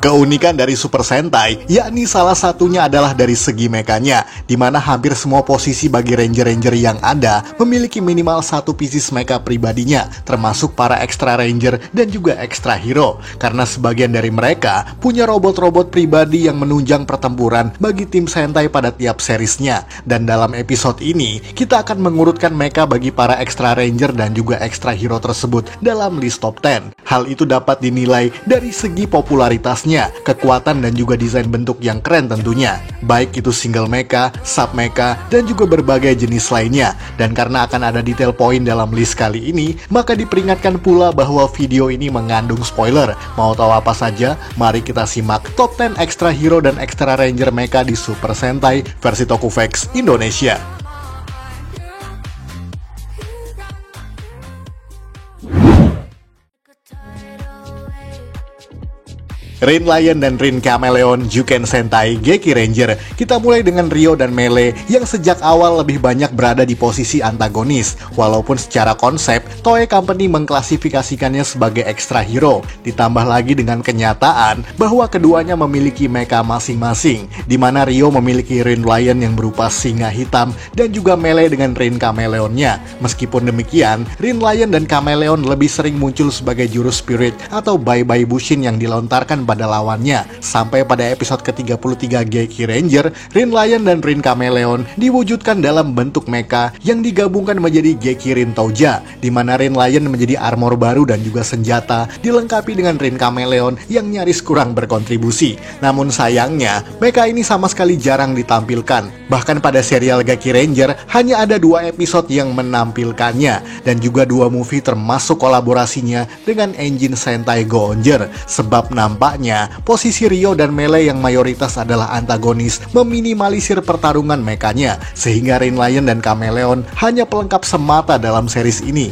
Keunikan dari Super Sentai, yakni salah satunya adalah dari segi mekanya, di mana hampir semua posisi bagi Ranger-Ranger yang ada memiliki minimal satu pieces mecha pribadinya, termasuk para Extra Ranger dan juga Extra Hero, karena sebagian dari mereka punya robot-robot pribadi yang menunjang pertempuran bagi tim Sentai pada tiap seriesnya. Dan dalam episode ini, kita akan mengurutkan mecha bagi para Extra Ranger dan juga Extra Hero tersebut dalam list top 10. Hal itu dapat dinilai dari segi popularitasnya, kekuatan dan juga desain bentuk yang keren tentunya, baik itu single mecha, sub mecha, dan juga berbagai jenis lainnya. Dan karena akan ada detail poin dalam list kali ini, maka diperingatkan pula bahwa video ini mengandung spoiler. Mau tahu apa saja? Mari kita simak top 10 Extra Hero dan Extra Ranger mecha di Super Sentai versi Tokuvex Indonesia. Rin Lion dan Rin Chameleon Juken Sentai Geki Ranger. Kita mulai dengan Ryo dan Melee yang sejak awal lebih banyak berada di posisi antagonis, walaupun secara konsep Toei Company mengklasifikasikannya sebagai extra hero. Ditambah lagi dengan kenyataan bahwa keduanya memiliki mecha masing-masing, di mana Ryo memiliki Rin Lion yang berupa singa hitam dan juga Melee dengan Rin Chameleonnya. Meskipun demikian, Rin Lion dan Chameleon lebih sering muncul sebagai jurus spirit atau Bye-Bye Bushin yang dilontarkan pada lawannya. Sampai pada episode ke-33 Geki Ranger, Rin Lion dan Rin Chameleon diwujudkan dalam bentuk mecha yang digabungkan menjadi Geki Rin Touja, di mana Rin Lion menjadi armor baru dan juga senjata, dilengkapi dengan Rin Chameleon yang nyaris kurang berkontribusi. Namun sayangnya, mecha ini sama sekali jarang ditampilkan. Bahkan pada serial Geki Ranger, hanya ada 2 episode yang menampilkannya, dan juga 2 movie termasuk kolaborasinya dengan engine Sentai Go-Onger. Sebab nampaknya posisi Ryo dan Melee yang mayoritas adalah antagonis meminimalisir pertarungan mekanya, sehingga Rin Lion dan Chameleon hanya pelengkap semata dalam series ini.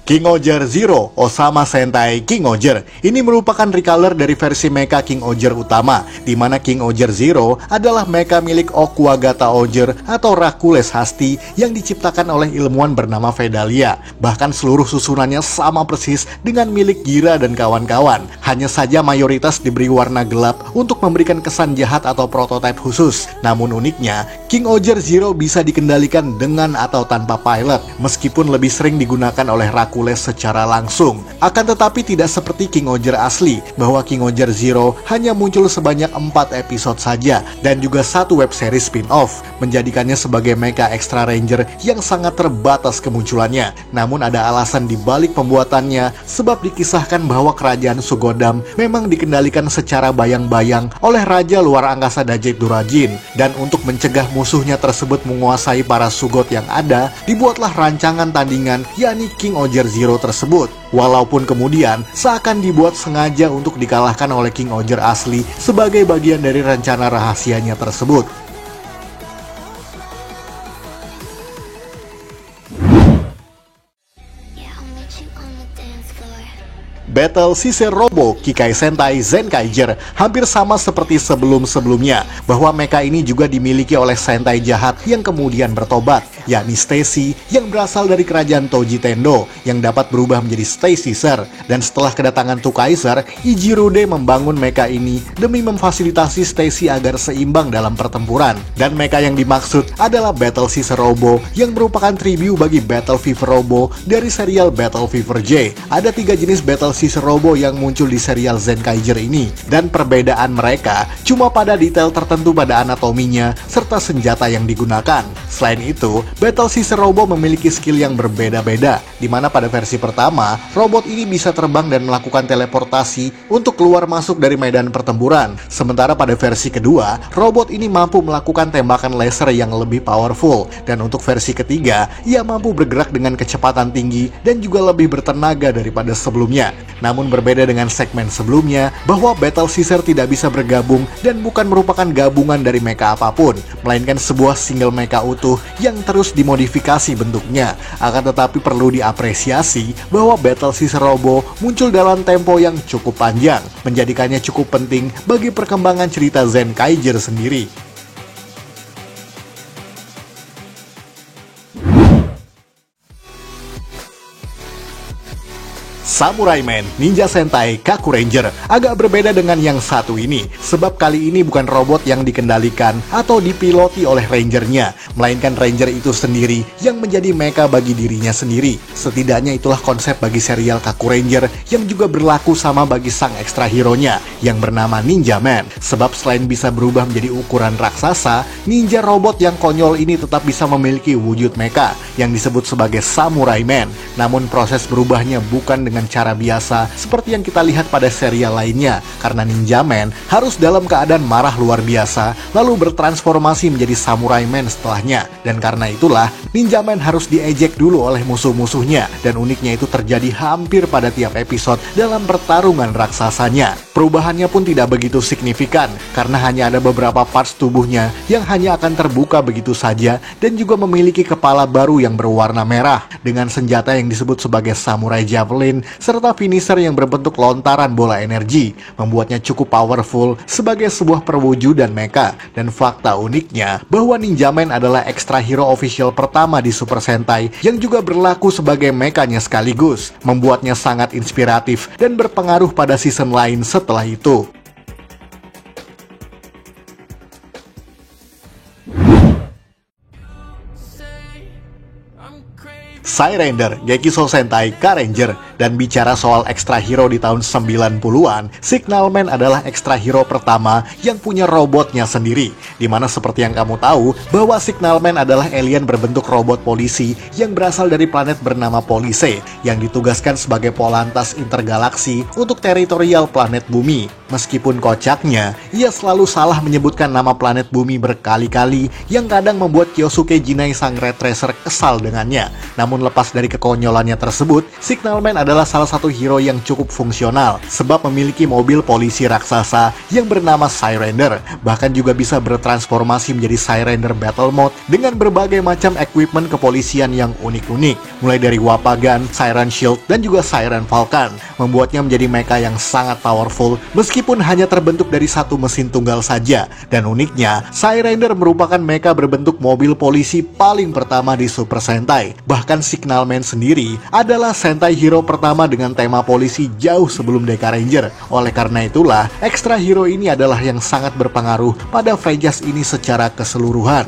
King Oger Zero Osama Sentai King Oger. Ini merupakan recolor dari versi mecha King Oger utama, di mana King Oger Zero adalah mecha milik Okuwagata Oger atau Rakules Hasti yang diciptakan oleh ilmuwan bernama Vedalia. Bahkan seluruh susunannya sama persis dengan milik Gira dan kawan-kawan. Hanya saja mayoritas diberi warna gelap untuk memberikan kesan jahat atau prototipe khusus. Namun uniknya, King Oger Zero bisa dikendalikan dengan atau tanpa pilot, meskipun lebih sering digunakan oleh Rakules secara langsung. Akan tetapi tidak seperti King Oger asli, bahwa King Oger Zero hanya muncul sebanyak 4 episode saja, dan juga 1 web series spin-off, menjadikannya sebagai mecha Extra Ranger yang sangat terbatas kemunculannya. Namun ada alasan di balik pembuatannya, sebab dikisahkan bahwa kerajaan Sugodam memang dikendalikan secara bayang-bayang oleh Raja Luar Angkasa Dajjet Durajin, dan untuk mencegah musuhnya tersebut menguasai para Sugot yang ada, dibuatlah rancangan tandingan yakni King Oger Zero tersebut. Walaupun kemudian seakan dibuat sengaja untuk dikalahkan oleh King Oger asli sebagai bagian dari rencana rahasianya tersebut. Battle Caesar Robo Kikai Sentai Zenkaiger hampir sama seperti sebelum-sebelumnya, bahwa mecha ini juga dimiliki oleh Sentai jahat yang kemudian bertobat, yakni Stacy yang berasal dari kerajaan Toji Tendo yang dapat berubah menjadi Stay Caesar. Dan setelah kedatangan Tukaiser, Ijirude membangun mecha ini demi memfasilitasi Stacy agar seimbang dalam pertempuran. Dan mecha yang dimaksud adalah Battle Caesar Robo yang merupakan tribute bagi Battle Fever Robo dari serial Battle Fever J. Ada 3 jenis Battle Caesar Robo yang muncul di serial Zenkaiger ini, dan perbedaan mereka cuma pada detail tertentu pada anatominya serta senjata yang digunakan. Selain itu, Battle Caesar Robo memiliki skill yang berbeda-beda, di mana pada versi pertama, robot ini bisa terbang dan melakukan teleportasi untuk keluar masuk dari medan pertempuran. Sementara pada versi kedua, robot ini mampu melakukan tembakan laser yang lebih powerful, dan untuk versi ketiga, ia mampu bergerak dengan kecepatan tinggi dan juga lebih bertenaga daripada sebelumnya. Namun berbeda dengan segmen sebelumnya, bahwa Battle Caesar tidak bisa bergabung dan bukan merupakan gabungan dari mecha apapun, melainkan sebuah single mecha utuh yang terus dimodifikasi bentuknya. Akan tetapi perlu diapresiasi bahwa Battle Caesar Robo muncul dalam tempo yang cukup panjang, menjadikannya cukup penting bagi perkembangan cerita Zenkaiger sendiri. Samurai Man Ninja Sentai Kaku Ranger agak berbeda dengan yang satu ini, sebab kali ini bukan robot yang dikendalikan atau dipiloti oleh rangernya, melainkan ranger itu sendiri yang menjadi mecha bagi dirinya sendiri. Setidaknya itulah konsep bagi serial Kaku Ranger yang juga berlaku sama bagi sang ekstra hero-nya yang bernama Ninja Man. Sebab selain bisa berubah menjadi ukuran raksasa, ninja robot yang konyol ini tetap bisa memiliki wujud mecha yang disebut sebagai Samurai Man. Namun proses berubahnya bukan dengan cara biasa seperti yang kita lihat pada serial lainnya, karena Ninja Man harus dalam keadaan marah luar biasa lalu bertransformasi menjadi Samurai Man setelahnya. Dan karena itulah Ninja Man harus diejek dulu oleh musuh-musuhnya, dan uniknya itu terjadi hampir pada tiap episode dalam pertarungan raksasanya. Perubahannya pun tidak begitu signifikan karena hanya ada beberapa parts tubuhnya yang hanya akan terbuka begitu saja, dan juga memiliki kepala baru yang berwarna merah dengan senjata yang disebut sebagai Samurai Javelin serta finisher yang berbentuk lontaran bola energi, membuatnya cukup powerful sebagai sebuah perwujudan mecha. Dan fakta uniknya bahwa Ninja Man adalah ekstra hero official pertama di Super Sentai yang juga berlaku sebagai mechanya sekaligus, membuatnya sangat inspiratif dan berpengaruh pada season lain setelah itu. Psyranger Gekiso Sentai K-Ranger. Dan bicara soal ekstra hero di tahun 90-an, Signalman adalah ekstra hero pertama yang punya robotnya sendiri, dimana seperti yang kamu tahu bahwa Signalman adalah alien berbentuk robot polisi yang berasal dari planet bernama Police yang ditugaskan sebagai polantas intergalaksi untuk teritorial planet bumi. Meskipun kocaknya, ia selalu salah menyebutkan nama planet bumi berkali-kali yang kadang membuat Kyosuke Jinai sang Red Tracer kesal dengannya. Namun lepas dari kekonyolannya tersebut, Signalman adalah salah satu hero yang cukup fungsional sebab memiliki mobil polisi raksasa yang bernama Psyranger, bahkan juga bisa bertransformasi menjadi Psyranger Battle Mode dengan berbagai macam equipment kepolisian yang unik-unik, mulai dari Wapagan, Siren Shield, dan juga Siren Falcon, membuatnya menjadi mecha yang sangat powerful meskipun hanya terbentuk dari satu mesin tunggal saja. Dan uniknya, Psyranger merupakan mecha berbentuk mobil polisi paling pertama di Super Sentai. Bahkan Signalman sendiri adalah Sentai hero pertama dengan tema polisi jauh sebelum Deka Ranger. Oleh karena itulah, ekstra hero ini adalah yang sangat berpengaruh pada franchise ini secara keseluruhan.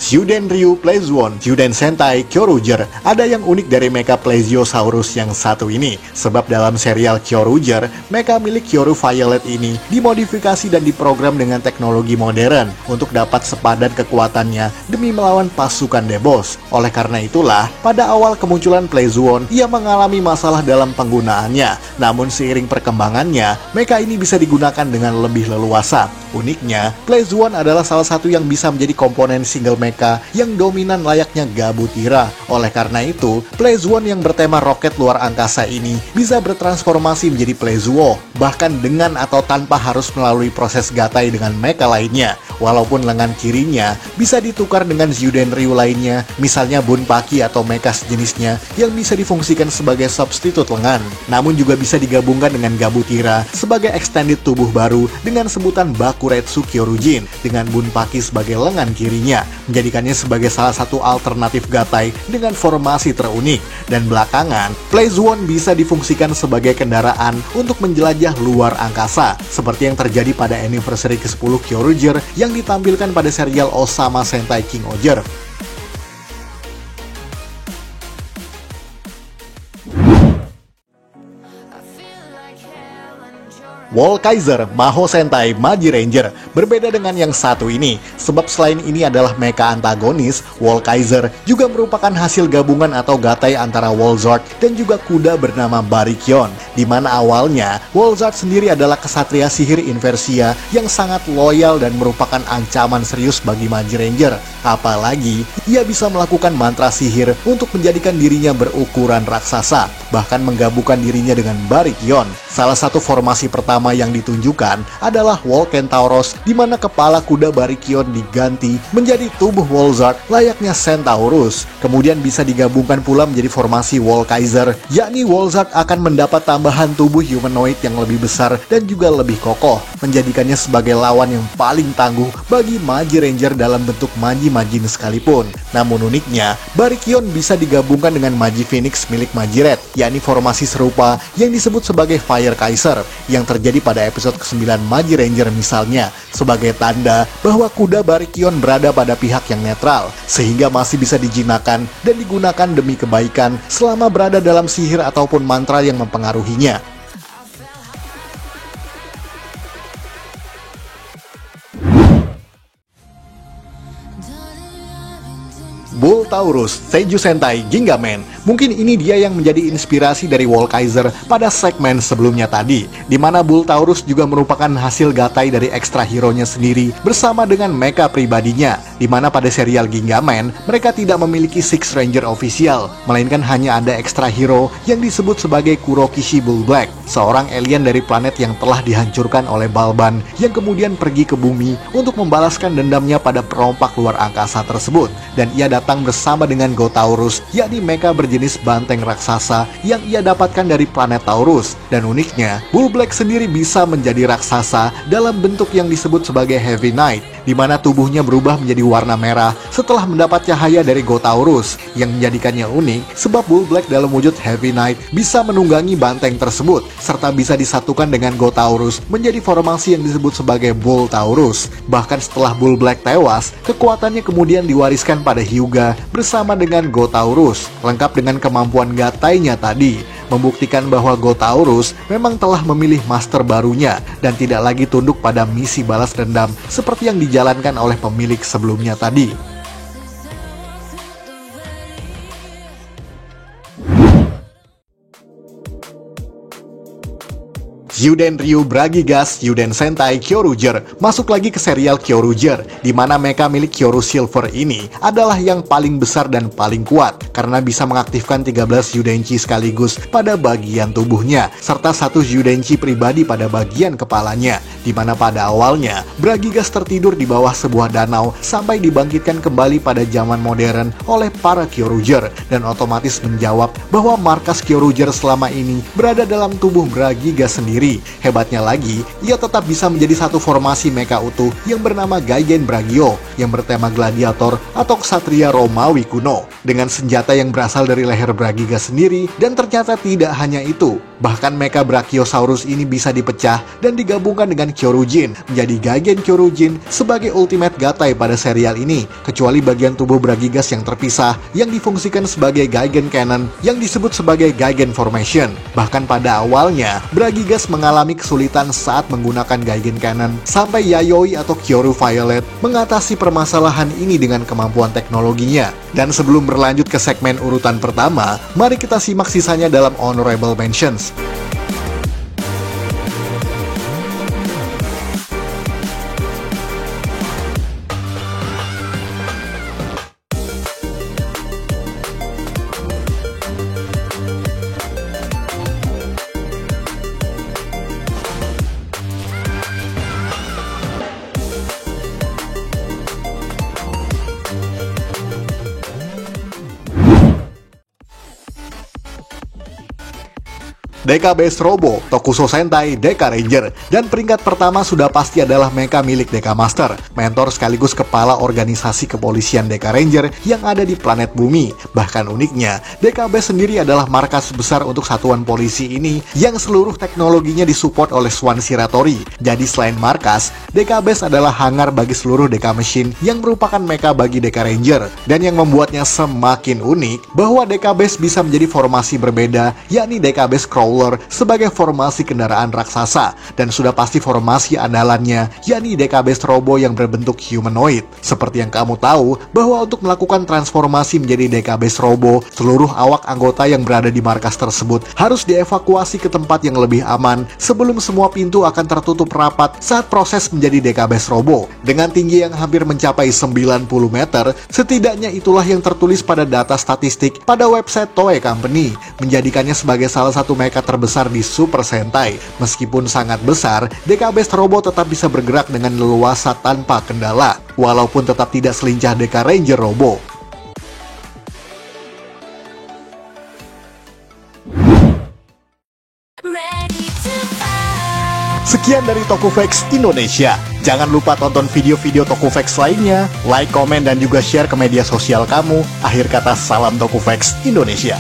Shuden Ryu Plezuon Shuden Sentai Kyoruger. Ada yang unik dari mecha Plesiosaurus yang satu ini, sebab dalam serial Kyoruger, mecha milik Kyoru Violet ini dimodifikasi dan diprogram dengan teknologi modern untuk dapat sepadan kekuatannya demi melawan pasukan Debos. Oleh karena itulah, pada awal kemunculan Plezuon, ia mengalami masalah dalam penggunaannya. Namun seiring perkembangannya, mecha ini bisa digunakan dengan lebih leluasa. Uniknya, Plezuon adalah salah satu yang bisa menjadi komponen single mecha yang dominan layaknya Gabutira. Oleh karena itu, Plezuon yang bertema roket luar angkasa ini bisa bertransformasi menjadi Plezuo, bahkan dengan atau tanpa harus melalui proses gatai dengan mecha lainnya. Walaupun lengan kirinya bisa ditukar dengan Shuden Ryu lainnya, misalnya Bunpaki atau mecha sejenisnya yang bisa difungsikan sebagai substitut lengan. Namun juga bisa digabungkan dengan Gabutira sebagai extended tubuh baru dengan sebutan Bakuretsu Kyorujin dengan Bunpaki sebagai lengan kirinya, menjadikannya sebagai salah satu alternatif gatai dengan formasi terunik. Dan belakangan, Plezuon bisa difungsikan sebagai kendaraan untuk menjelajah luar angkasa, seperti yang terjadi pada anniversary ke-10 Kyoruger yang ditampilkan pada serial Osama Sentai King Oger. Wall Kaiser Maho Sentai Magi Ranger. Berbeda dengan yang satu ini, sebab selain ini adalah mecha antagonis, Wall Kaiser juga merupakan hasil gabungan atau gatai antara Wallzard dan juga kuda bernama Barikyon, di mana awalnya Wallzard sendiri adalah kesatria sihir Inversia yang sangat loyal dan merupakan ancaman serius bagi Magi Ranger. Apalagi, ia bisa melakukan mantra sihir untuk menjadikan dirinya berukuran raksasa, bahkan menggabungkan dirinya dengan Barikyon, salah satu formasi pertama pertama yang ditunjukkan adalah Wall Kentauros, di mana kepala kuda Barikyon diganti menjadi tubuh Wolzard layaknya Centaurus. Kemudian bisa digabungkan pula menjadi formasi Wall Kaiser, yakni Wolzard akan mendapat tambahan tubuh humanoid yang lebih besar dan juga lebih kokoh, menjadikannya sebagai lawan yang paling tangguh bagi Magi Ranger dalam bentuk Magi Majin sekalipun. Namun uniknya, Barikyon bisa digabungkan dengan Magi Phoenix milik Magi Red, yakni formasi serupa yang disebut sebagai Fire Kaiser yang terjadi pada episode ke-9 Magi Ranger misalnya, sebagai tanda bahwa kuda Barikyon berada pada pihak yang netral, sehingga masih bisa dijinakan dan digunakan demi kebaikan selama berada dalam sihir ataupun mantra yang mempengaruhinya. Bull Taurus, Seiju Sentai Gingaman. Mungkin ini dia yang menjadi inspirasi dari Wall Kaiser pada segmen sebelumnya tadi, di mana Bull Taurus juga merupakan hasil gatai dari ekstra hero-nya sendiri bersama dengan mecha pribadinya, di mana pada serial Gingaman mereka tidak memiliki Six Ranger official, melainkan hanya ada ekstra hero yang disebut sebagai Kurokishi Bull Black, seorang alien dari planet yang telah dihancurkan oleh Balban yang kemudian pergi ke bumi untuk membalaskan dendamnya pada perompak luar angkasa tersebut, dan ia datang bersama dengan Gotaurus, yakni mecha berjenis banteng raksasa yang ia dapatkan dari planet Taurus. Dan uniknya, Bull Black sendiri bisa menjadi raksasa dalam bentuk yang disebut sebagai Heavy Knight, di mana tubuhnya berubah menjadi warna merah setelah mendapat cahaya dari Gotaurus, yang menjadikannya unik sebab Bull Black dalam wujud Heavy Knight bisa menunggangi banteng tersebut, serta bisa disatukan dengan Gotaurus menjadi formasi yang disebut sebagai Bull Taurus. Bahkan setelah Bull Black tewas, kekuatannya kemudian diwariskan pada Hyuga bersama dengan Gotaurus, lengkap dengan kemampuan gatainya tadi, membuktikan bahwa Gotaurus memang telah memilih master barunya dan tidak lagi tunduk pada misi balas dendam seperti yang dijalankan oleh pemilik sebelumnya tadi. Yuden Ryu Bragigas Yuden Sentai Kyoruger masuk lagi ke serial Kyoruger, di mana mecha milik Kyoru Silver ini adalah yang paling besar dan paling kuat karena bisa mengaktifkan 13 Yudenchi sekaligus pada bagian tubuhnya, serta satu Yudenchi pribadi pada bagian kepalanya, di mana pada awalnya Bragigas tertidur di bawah sebuah danau sampai dibangkitkan kembali pada zaman modern oleh para Kyoruger, dan otomatis menjawab bahwa markas Kyoruger selama ini berada dalam tubuh Bragigas sendiri. Hebatnya lagi, ia tetap bisa menjadi satu formasi mecha utuh yang bernama Gaigen Bragio yang bertema gladiator atau ksatria Romawi kuno, dengan senjata yang berasal dari leher Bragigas sendiri. Dan ternyata tidak hanya itu, bahkan mecha Brachiosaurus ini bisa dipecah dan digabungkan dengan Kyorujin menjadi Gaigen Kyorujin sebagai ultimate gatai pada serial ini, kecuali bagian tubuh Bragigas yang terpisah yang difungsikan sebagai Gaigen Cannon yang disebut sebagai Gaigen Formation. Bahkan pada awalnya Bragigas mengalami kesulitan saat menggunakan Gaigen Cannon, sampai Yayoi atau Kyoru Violet mengatasi permasalahan ini dengan kemampuan teknologinya. Dan sebelum berlanjut ke segmen urutan pertama, mari kita simak sisanya dalam Honorable Mentions. Deka Base Robo, Tokuso Sentai, Deka Ranger. Dan peringkat pertama sudah pasti adalah mecha milik Deka Master, mentor sekaligus kepala organisasi kepolisian Deka Ranger yang ada di planet Bumi. Bahkan uniknya, Deka Base sendiri adalah markas besar untuk satuan polisi ini yang seluruh teknologinya disupport oleh Swan Shiratori. Jadi selain markas, Deka Base adalah hangar bagi seluruh Deka Machine yang merupakan mecha bagi Deka Ranger. Dan yang membuatnya semakin unik, bahwa Deka Base bisa menjadi formasi berbeda, yakni Deka Base Crawler sebagai formasi kendaraan raksasa, dan sudah pasti formasi andalannya yakni Deka Base Robo yang berbentuk humanoid. Seperti yang kamu tahu bahwa untuk melakukan transformasi menjadi Deka Base Robo, seluruh awak anggota yang berada di markas tersebut harus dievakuasi ke tempat yang lebih aman sebelum semua pintu akan tertutup rapat saat proses menjadi Deka Base Robo. Dengan tinggi yang hampir mencapai 90 meter, setidaknya itulah yang tertulis pada data statistik pada website Toei Company, menjadikannya sebagai salah satu mecha terbesar di Super Sentai. Meskipun sangat besar, DK Best Robo tetap bisa bergerak dengan leluasa tanpa kendala, walaupun tetap tidak selincah DK Ranger Robo. Sekian dari Tokufax Indonesia. Jangan lupa tonton video-video Tokufax lainnya, like, komen, dan juga share ke media sosial kamu. Akhir kata, salam Tokufax Indonesia.